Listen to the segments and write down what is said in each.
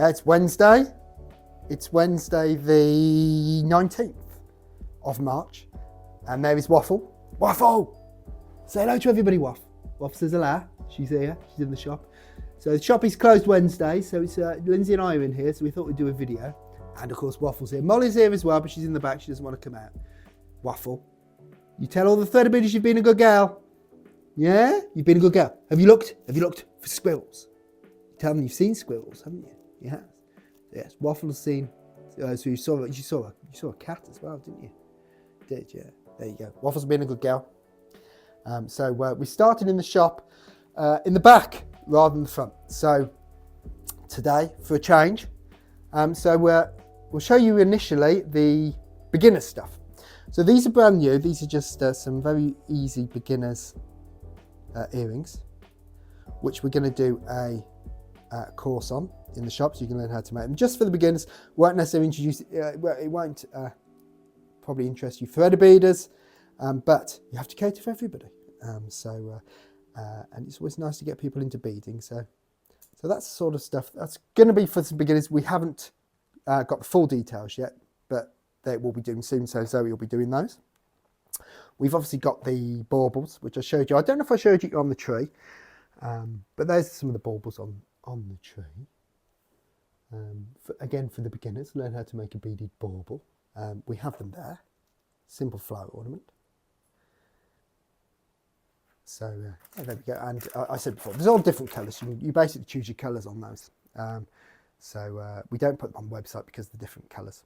It's Wednesday. It's Wednesday the 19th of March. And there is Waffle. Waffle! Say hello to everybody, Waff. Waff says hello. She's here. She's in the shop. So the shop is closed Wednesday. So it's Lindsay and I are in here. So we thought we'd do a video. And of course, Waffle's here. Molly's here as well, but she's in the back. She doesn't want to come out. Waffle, you tell all the ThreadABeaders you've been a good girl. Yeah? You've been a good girl. Have you looked for squirrels? You tell them you've seen squirrels, haven't you? You have. Yes. Waffle's seen. So you saw a cat as well, didn't you? Did you? There you go. Waffle's been a good girl. So we started in the shop in the back rather than the front. So today, for a change, we'll show you initially the beginner stuff. So these are brand new. These are just some very easy beginners earrings, which we're going to do a course on in the shop, so you can learn how to make them. Just for the beginners, won't necessarily introduce. It won't probably interest you ThreadABeaders, but you have to cater for everybody. And it's always nice to get people into beading. So that's the sort of stuff that's going to be for some beginners. We haven't got the full details yet, but they will be doing soon. So Zoe will be doing those. We've obviously got the baubles, which I showed you. I don't know if I showed you on the tree, but there's some of the baubles on the tree. Again, for the beginners, learn how to make a beaded bauble. We have them there. Simple flower ornament. So yeah, there we go. And I said before, there's all different colours. You basically choose your colours on those. We don't put them on the website because of the different colours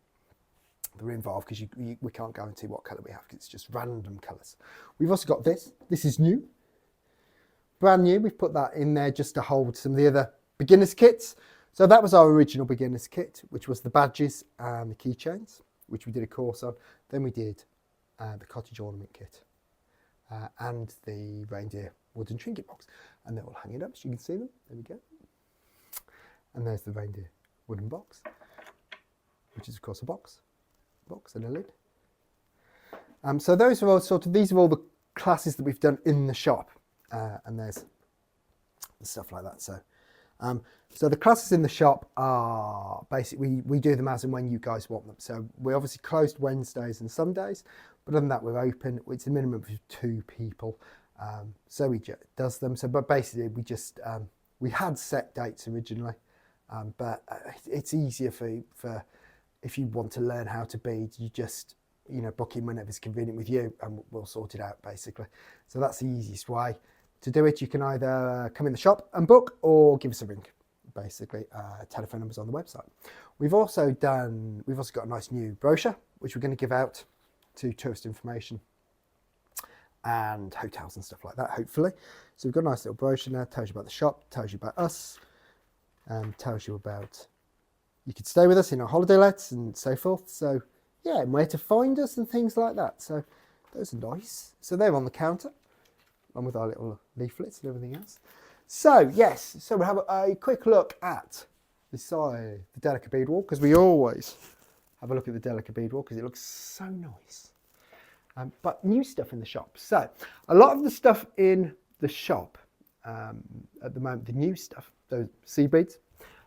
that are involved, because we can't guarantee what colour we have because it's just random colours. We've also got this. This is new. Brand new. We've put that in there just to hold some of the other beginners kits. So that was our original beginners kit, which was the badges and the keychains, which we did a course on. Then we did the cottage ornament kit and the reindeer wooden trinket box. And they're all hanging up so you can see them. There we go. And there's the reindeer wooden box, which is of course a box and a lid. So those are all these are all the classes that we've done in the shop. And there's the stuff like that. So the classes in the shop are basically, we do them as and when you guys want them. So we're obviously closed Wednesdays and Sundays, but other than that, we're open. It's a minimum of 2 people. So we does them. But basically, we had set dates originally, but it's easier for if you want to learn how to bead, you just book in whenever it's convenient with you, and we'll sort it out basically. So that's the easiest way to do it. You can either come in the shop and book or give us a ring. Basically, telephone numbers on the website. We've also got a nice new brochure, which we're going to give out to tourist information and hotels and stuff like that, hopefully. So we've got a nice little brochure now, tells you about the shop, tells you about us, and tells you about, you could stay with us in our holiday lets and so forth. So yeah, and where to find us and things like that. So those are nice. So they're on the counter, along with our little leaflets and everything else. So yes, so we'll have a quick look at the delicate bead wall, because we always have a look at the delicate bead wall because it looks so nice. But new stuff in the shop. So a lot of the stuff in the shop at the moment, the new stuff, those seed beads,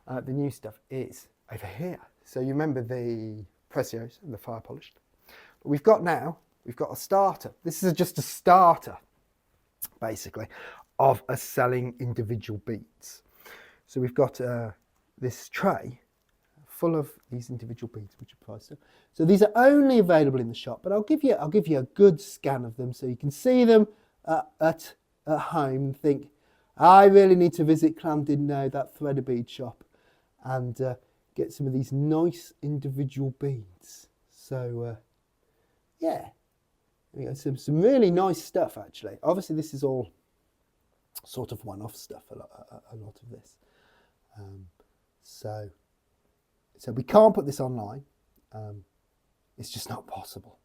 the new stuff is over here. So you remember the Precios and the fire polished. But we've got a starter. This is just a starter, basically, of us selling individual beads. So we've got this tray full of these individual beads, which are priced. So these are only available in the shop, but I'll give you a good scan of them so you can see them at home and think, I really need to visit Llandudno, that ThreadABead shop, and get some of these nice individual beads. So yeah, some really nice stuff actually. Obviously this is all sort of one-off stuff, a lot of this. So we can't put this online. It's just not possible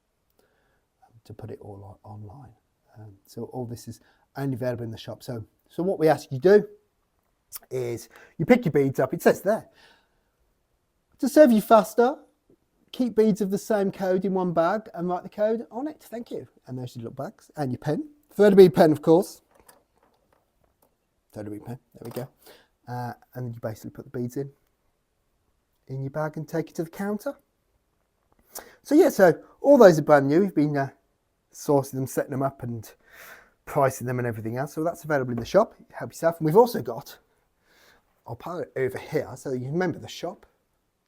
to put it all online. So all this is only available in the shop. So what we ask you to do is you pick your beads up. It says there, to serve you faster, keep beads of the same code in one bag and write the code on it. Thank you. And there's your little bags and your pen. ThreadABead pen, of course. ThreadABead pen. There we go. And then you basically put the beads in in your bag and take it to the counter. So yeah, so all those are brand new. We've been sourcing them, setting them up and pricing them and everything else. So that's available in the shop. Help yourself. And we've also got, I'll put it over here so you remember the shop.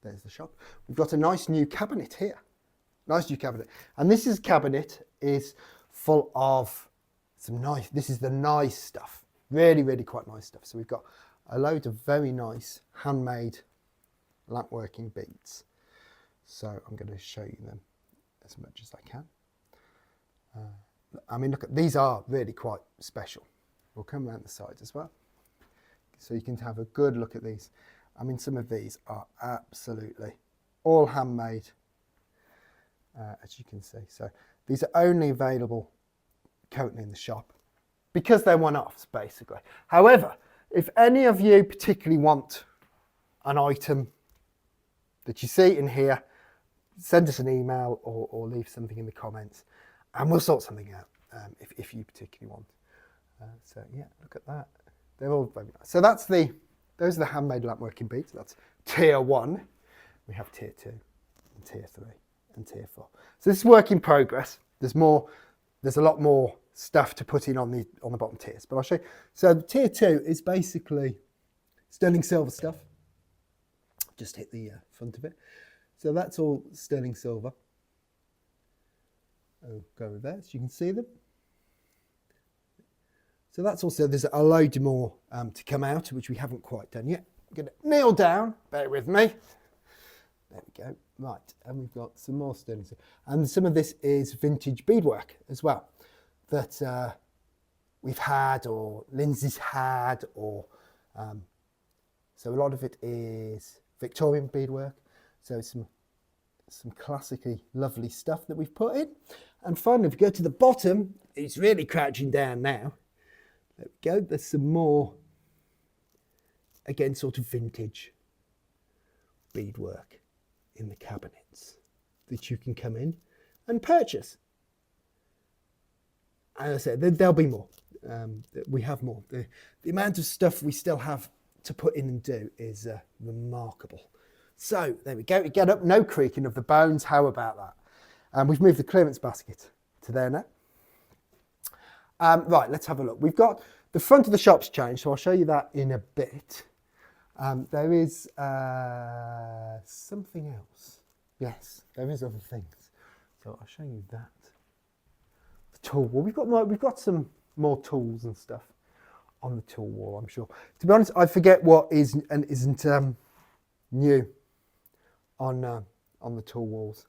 There's the shop. We've got a nice new cabinet here. Nice new cabinet. And this cabinet is full of some nice, this is the nice stuff. Really, really quite nice stuff. So we've got a load of very nice handmade lampworking beads. So I'm going to show you them as much as I can. I mean, look, these are really quite special. We'll come around the sides as well, so you can have a good look at these. I mean, some of these are absolutely all handmade, as you can see. So these are only available currently in the shop because they're one-offs, basically. However, if any of you particularly want an item that you see in here, send us an email or leave something in the comments and we'll sort something out if you particularly want. So yeah, look at that. They're all very nice. So those are the handmade lampworking beads. That's tier 1. We have tier 2 and tier 3 and tier 4. So this is work in progress. There's a lot more stuff to put in on the bottom tiers, but I'll show you. So tier 2 is basically sterling silver stuff. Just hit the front of it. So that's all sterling silver. I'll go over there so you can see them. So that's also, there's a load more to come out, which we haven't quite done yet. I'm going to kneel down, bear with me. There we go. Right, and we've got some more sterling silver. And some of this is vintage beadwork as well that we've had, or Lindsay's had, or so a lot of it is Victorian beadwork. So some classically lovely stuff that we've put in. And finally, if you go to the bottom, it's really crouching down now. There we go. There's some more, again, sort of vintage beadwork in the cabinets that you can come in and purchase. As I said, there'll be more. We have more. The amount of stuff we still have to put in and do is remarkable. So there we go. We get up, no creaking of the bones. How about that? We've moved the clearance basket to there now. Right, let's have a look. We've got the front of the shop's changed, so I'll show you that in a bit. There is something else. Yes, there is other things. So I'll show you that. The tool wall. We've got some more tools and stuff on the tool wall, I'm sure. To be honest, I forget what is and isn't new on the tool walls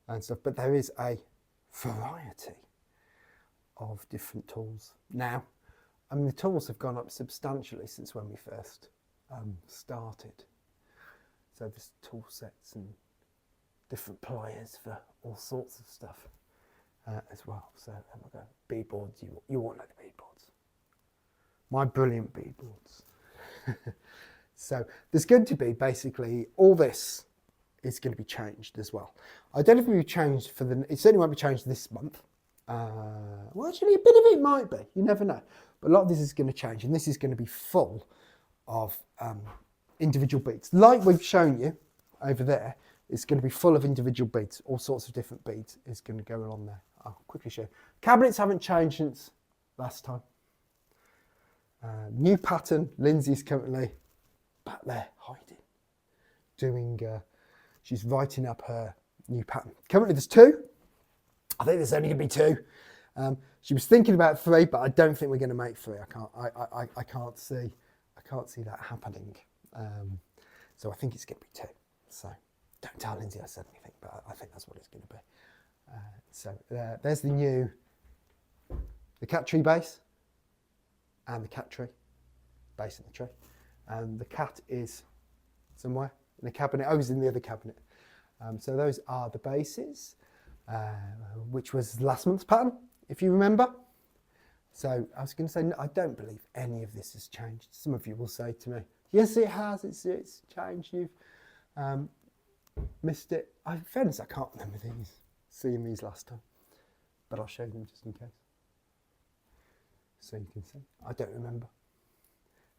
and stuff, but there is a variety of different tools now. I mean, the tools have gone up substantially since when we first started. So there's tool sets and different pliers for all sorts of stuff as well. So there we go. Bead boards, you won't know the bead boards. My brilliant bead boards. So there's going to be basically all this is going to be changed as well. I don't know if it will be changed it certainly won't be changed this month. Well, actually, a bit of it might be. You never know. But a lot of this is going to change, and this is going to be full of individual beads. Like we've shown you over there, it's going to be full of individual beads. All sorts of different beads is going to go along there. I'll quickly show you. Cabinets haven't changed since last time. New pattern. Lindsay's currently back there hiding, doing. She's writing up her new pattern. Currently, there's 2. I think there's only going to be 2. She was thinking about 3, but I don't think we're going to make 3. I can't see that happening. So I think it's going to be 2. So don't tell Lindsay I said anything, but I think that's what it's going to be. So there's the cat tree base and the cat tree base in the tree. And the cat is somewhere in the cabinet. Oh, he's in the other cabinet. So those are the bases, which was last month's pattern, if you remember. So I was going to say, I don't believe any of this has changed. Some of you will say to me, yes, it has. It's changed. You've missed it. In fairness, I can't remember seeing these last time, but I'll show them just in case, so you can see. I don't remember.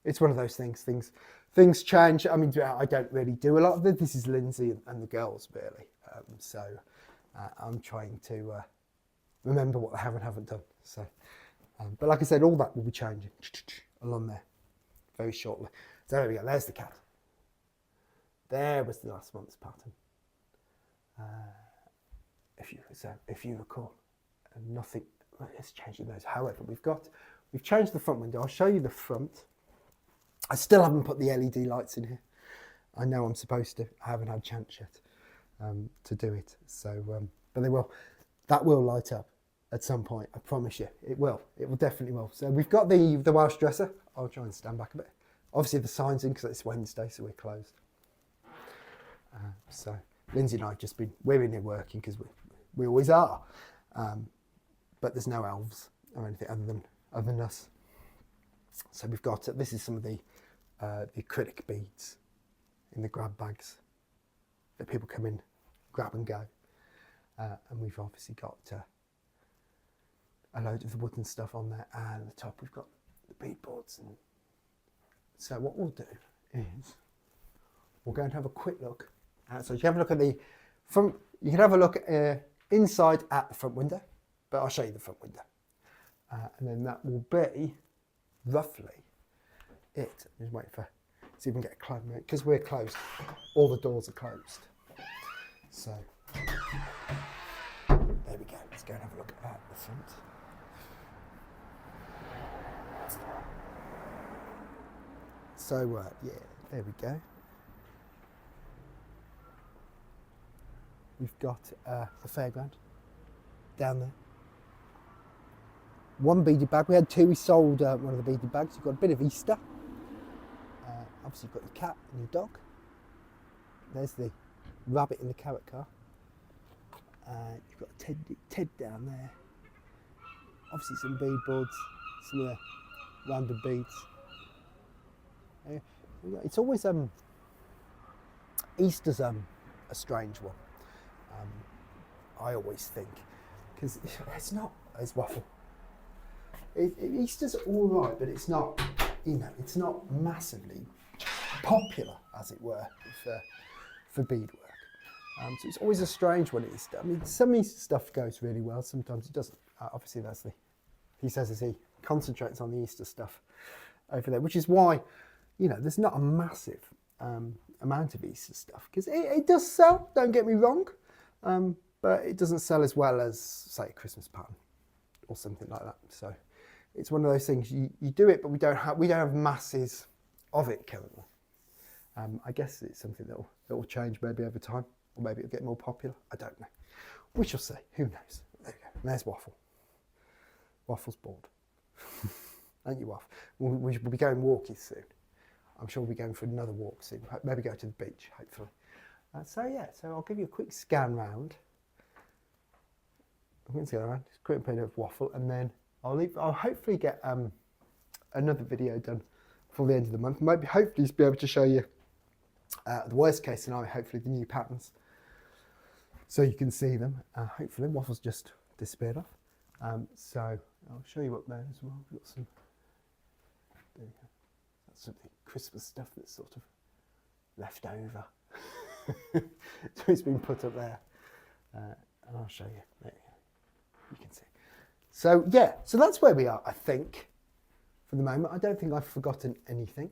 it's one of those things. Things change. I mean, I don't really do a lot of it. This is Lindsay and the girls really. So I'm trying to remember what I have and haven't done. So, but like I said, all that will be changing along there very shortly. So there we go. There's the cat. There was the last month's pattern. If you recall, nothing has changed in those. However, we've changed the front window. I'll show you the front. I still haven't put the LED lights in here. I know I'm supposed to. I haven't had a chance yet to do it. So, but they will. That will light up at some point. I promise you, it will. It will definitely will. So we've got the Welsh dresser. I'll try and stand back a bit. Obviously the sign's in because it's Wednesday, so we're closed. So Lindsay and I have just we're in here working because we always are. But there's no elves or anything other than us. So we've got, this is some of the acrylic beads in the grab bags that people come in, grab and go. And we've obviously got a load of the wooden stuff on there, and at the top we've got the bead boards. And so what we'll do is we'll go and have a quick look. So you can have a look at the front, you can have a look inside at the front window, but I'll show you the front window. And then that will be roughly it. I'm just waiting for, see if we can get a climb out, because we're closed. All the doors are closed. So there we go. Let's go and have a look at the front. So yeah, there we go. We've got the fairground down there. One beaded bag. We had two. We sold one of the beaded bags. You've got a bit of Easter. Obviously, you've got your cat and your dog. There's the rabbit in the carrot car. You've got Ted down there. Obviously, some bead boards, some of the random beads. It's always Easter's a strange one. I always think, because it's waffle. Easter's all right, but it's not, it's not massively popular, as it were, for beadwork. So it's always a strange one, Easter. I mean, some Easter stuff goes really well, sometimes it doesn't. Obviously, he says as he concentrates on the Easter stuff over there, which is why, there's not a massive amount of Easter stuff, because it does sell, don't get me wrong, but it doesn't sell as well as, say, a Christmas pattern or something like that. So it's one of those things, you do it, but we don't have masses of it currently. I guess it's something that will change maybe over time, or maybe it'll get more popular. I don't know. We shall see. Who knows? There you go. And there's Waffle. Waffle's bored. Ain't you, Waffle? We'll be going walkies soon. I'm sure we'll be going for another walk soon. Maybe go to the beach, hopefully. So I'll give you a quick scan round. I'm going to go around, just a quick bit of Waffle, and then I'll hopefully get another video done before the end of the month. Hopefully be able to show you the worst case scenario, hopefully the new patterns, so you can see them. Hopefully Waffle's just disappeared off. So I'll show you up there as well. We've got some, there you go. That's some of the Christmas stuff that's sort of left over. So it's been put up there. And I'll show you. There you go. You can see. So yeah, so that's where we are, I think, for the moment. I don't think I've forgotten anything.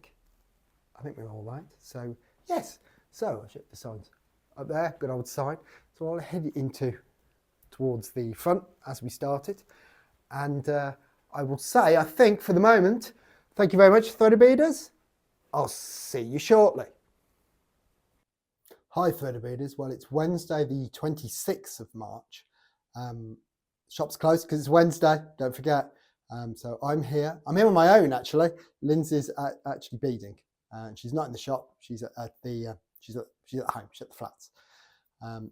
I think we're all right. So yes, so I'll check the signs up there, good old sign. So I'll head towards the front as we started. And I will say, I think for the moment, thank you very much, ThreadABeaders. I'll see you shortly. Hi ThreadABeaders. Well, it's Wednesday the 26th of March. Shop's closed because it's Wednesday, don't forget. So I'm here on my own actually. Lindsay's actually beading. She's not in the shop. She's at home. She's at the flats.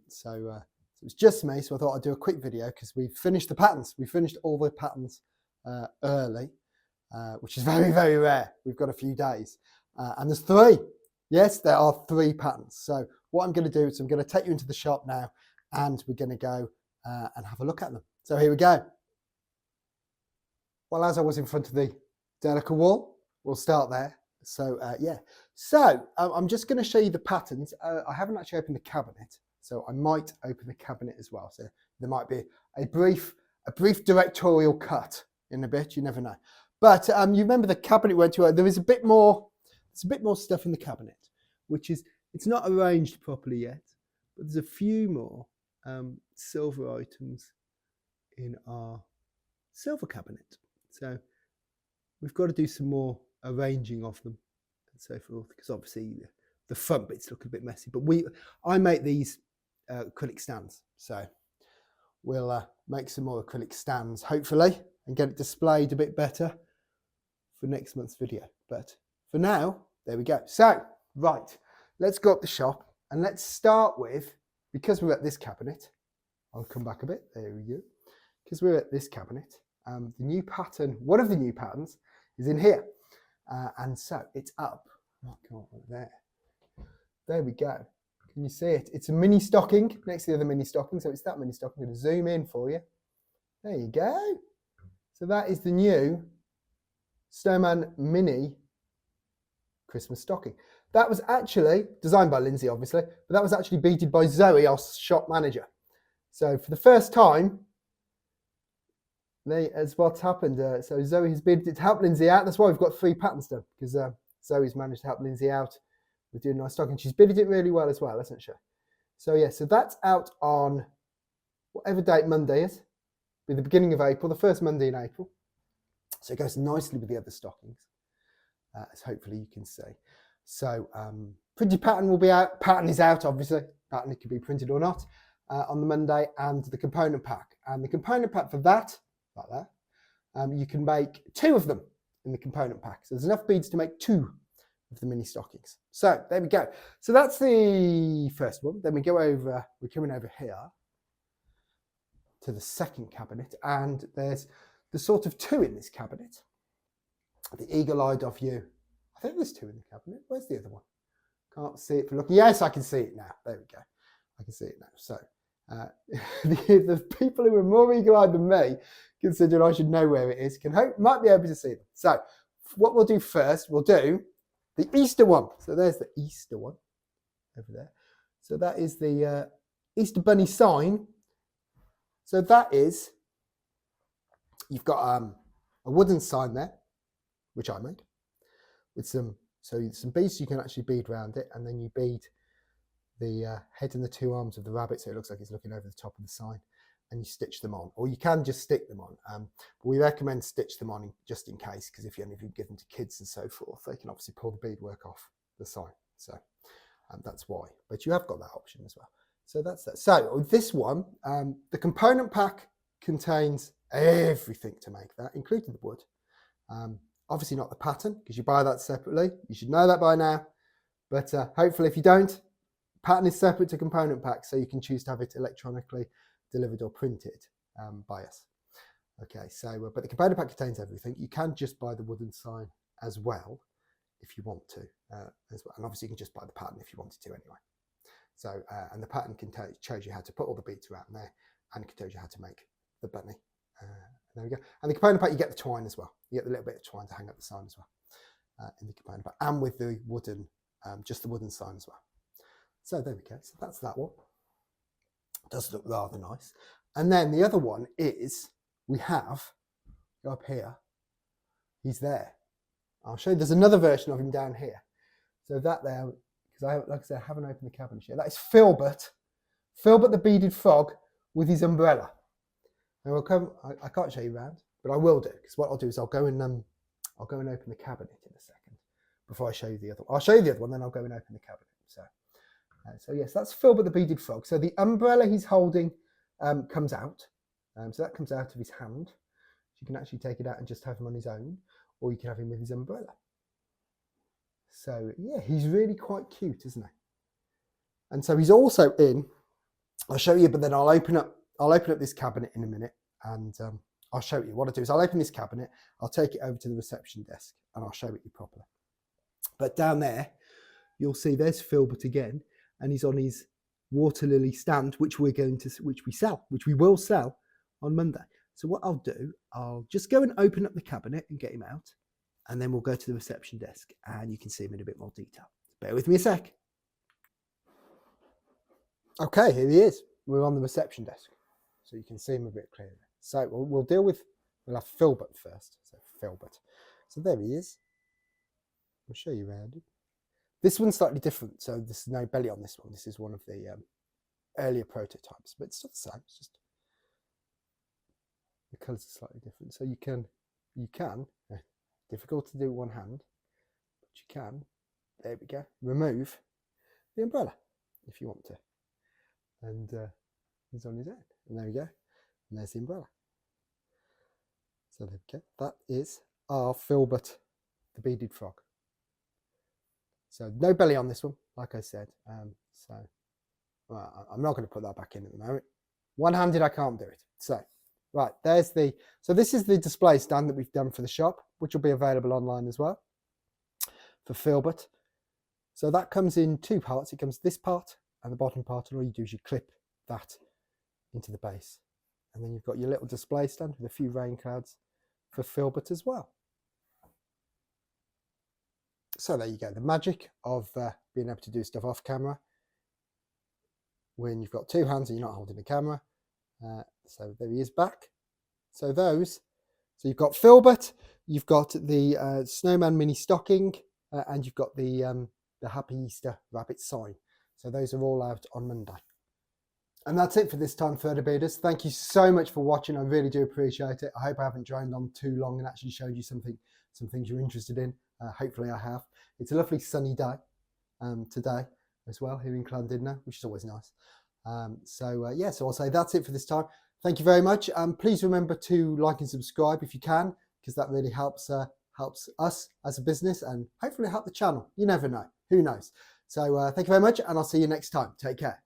So it was just me. So I thought I'd do a quick video because we've finished the patterns. We finished all the patterns early, which is very, very rare. We've got a few days, and there's 3. Yes, there are 3 patterns. So what I'm going to do is I'm going to take you into the shop now, and we're going to go and have a look at them. So here we go. Well, as I was in front of the Delica wall, we'll start there. So yeah, so I'm just going to show you the patterns. I haven't actually opened the cabinet, so I might open the cabinet as well. So there might be a brief directorial cut in a bit. You never know. But you remember the cabinet we went to? There is a bit more. There's a bit more stuff in the cabinet, which is it's not arranged properly yet. But there's a few more silver items in our silver cabinet. So we've got to do some more arranging of them and so forth, because obviously the front bits look a bit messy, but I make these acrylic stands, so we'll make some more acrylic stands hopefully and get it displayed a bit better for next month's video. But for now, there we go. So right, let's go up the shop and let's start with, because we're at this cabinet, I'll come back a bit, there we go, because we're at this cabinet, the new pattern, one of the new patterns is in here. And so it's up. Oh, God, there we go. Can you see it? It's a mini stocking next to the other mini stocking. So it's that mini stocking. I'm going to zoom in for you. There you go. So that is the new Snowman Mini Christmas stocking. That was actually designed by Lindsay, obviously, but that was actually beaded by Zoe, our shop manager. So for the first time, as what's happened. So Zoe has beaded it to help Lindsay out. That's why we've got 3 patterns done, because Zoe's managed to help Lindsay out with doing a nice stocking. She's beaded it really well as well, hasn't she? So yeah, so that's out on whatever date Monday is, be the beginning of April, the first Monday in April. So it goes nicely with the other stockings, as hopefully you can see. So printed pattern will be out. Pattern is out, obviously. Pattern, it can be printed or not, on the Monday, and the component pack. And the component pack for that, like that, you can make 2 of them in the component pack. So there's enough beads to make 2 of the mini stockings. So there we go. So that's the first one. Then we go over, we're coming over here to the second cabinet, and there's the sort of 2 in this cabinet. The eagle-eyed of you. I think there's 2 in the cabinet. Where's the other one? Can't see it for looking. Yes, I can see it now. There we go. I can see it now. So the people who are more eagle-eyed than me, considering I should know where it is, might be able to see them. So what we'll do first, we'll do the Easter one. So there's the Easter one over there. So that is the Easter Bunny sign. So that is, you've got a wooden sign there, which I made, with some beads you can actually bead around it, and then you bead the head and the 2 arms of the rabbit, so it looks like it's looking over the top of the sign, and you stitch them on, or you can just stick them on. But we recommend stitch them on just in case, because if you give them to kids and so forth, they can obviously pull the beadwork off the sign. So that's why. But you have got that option as well. So that's that. So with this one, the component pack contains everything to make that, including the wood. Obviously not the pattern, because you buy that separately. You should know that by now. But hopefully if you don't, pattern is separate to component pack, so you can choose to have it electronically delivered or printed by us. Okay, so but the component pack contains everything. You can just buy the wooden sign as well if you want to, as well. And obviously you can just buy the pattern if you wanted to anyway. So and the pattern shows you how to put all the beads around there, and it shows you how to make the bunny. There we go. And the component pack, you get the twine as well. You get the little bit of twine to hang up the sign as well in the component pack, and with the wooden, just the wooden sign as well. So there we go. So that's that one. It does look rather nice. And then the other one is, we have, go up here, he's there. I'll show you, there's another version of him down here. So that there, because like I said, I haven't opened the cabinet yet. That is Filbert the beaded frog with his umbrella. And we'll come, I can't show you around, but I will do, because what I'll do is I'll go and open the cabinet in a second before I show you the other one. I'll show you the other one, then I'll go and open the cabinet. So yes, that's Filbert the beaded frog. So the umbrella he's holding comes out. So that comes out of his hand. So you can actually take it out and just have him on his own, or you can have him with his umbrella. So yeah, he's really quite cute, isn't he? And so he's also in, I'll show you, but then I'll open up this cabinet in a minute, and I'll show you. What I'll do is I'll open this cabinet, I'll take it over to the reception desk, and I'll show it you properly. But down there, you'll see there's Filbert again, and he's on his water lily stand, which we will sell on Monday. So what I'll do, I'll just go and open up the cabinet and get him out, and then we'll go to the reception desk and you can see him in a bit more detail. Bear with me a sec. Okay, here he is. We're on the reception desk, so you can see him a bit clearer. So we'll deal with, we'll have Filbert first. So Filbert. So there he is. I'll show you around it. This one's slightly different. So there's no belly on this one. This is one of the earlier prototypes, but it's still the same. It's just the colours are slightly different. So you can, difficult to do one hand, but you can, there we go, remove the umbrella if you want to. And he's on his own. And there we go. And there's the umbrella. So there we go. That is our Filbert the beaded frog. So no belly on this one, like I said. Well, I'm not going to put that back in at the moment. One-handed, I can't do it. So, right, there's the, so this is the display stand that we've done for the shop, which will be available online as well for Filbert. So that comes in two parts. It comes this part and the bottom part, and all you do is you clip that into the base. And then you've got your little display stand with a few rain clouds for Filbert as well. So there you go, the magic of being able to do stuff off camera when you've got two hands and you're not holding the camera. So there he is back. So you've got Filbert, you've got the Snowman mini stocking, and you've got the Happy Easter rabbit sign. So those are all out on Monday. And that's it for this time, ThreadABeaders. Thank you so much for watching. I really do appreciate it. I hope I haven't droned on too long and actually showed you some things you're interested in. Hopefully I have. It's a lovely sunny day today as well here in Llandudno, which is always nice. Yeah, so I'll say that's it for this time. Thank you very much. Please remember to like and subscribe if you can, because that really helps us as a business and hopefully help the channel. You never know. Who knows? So thank you very much, and I'll see you next time. Take care.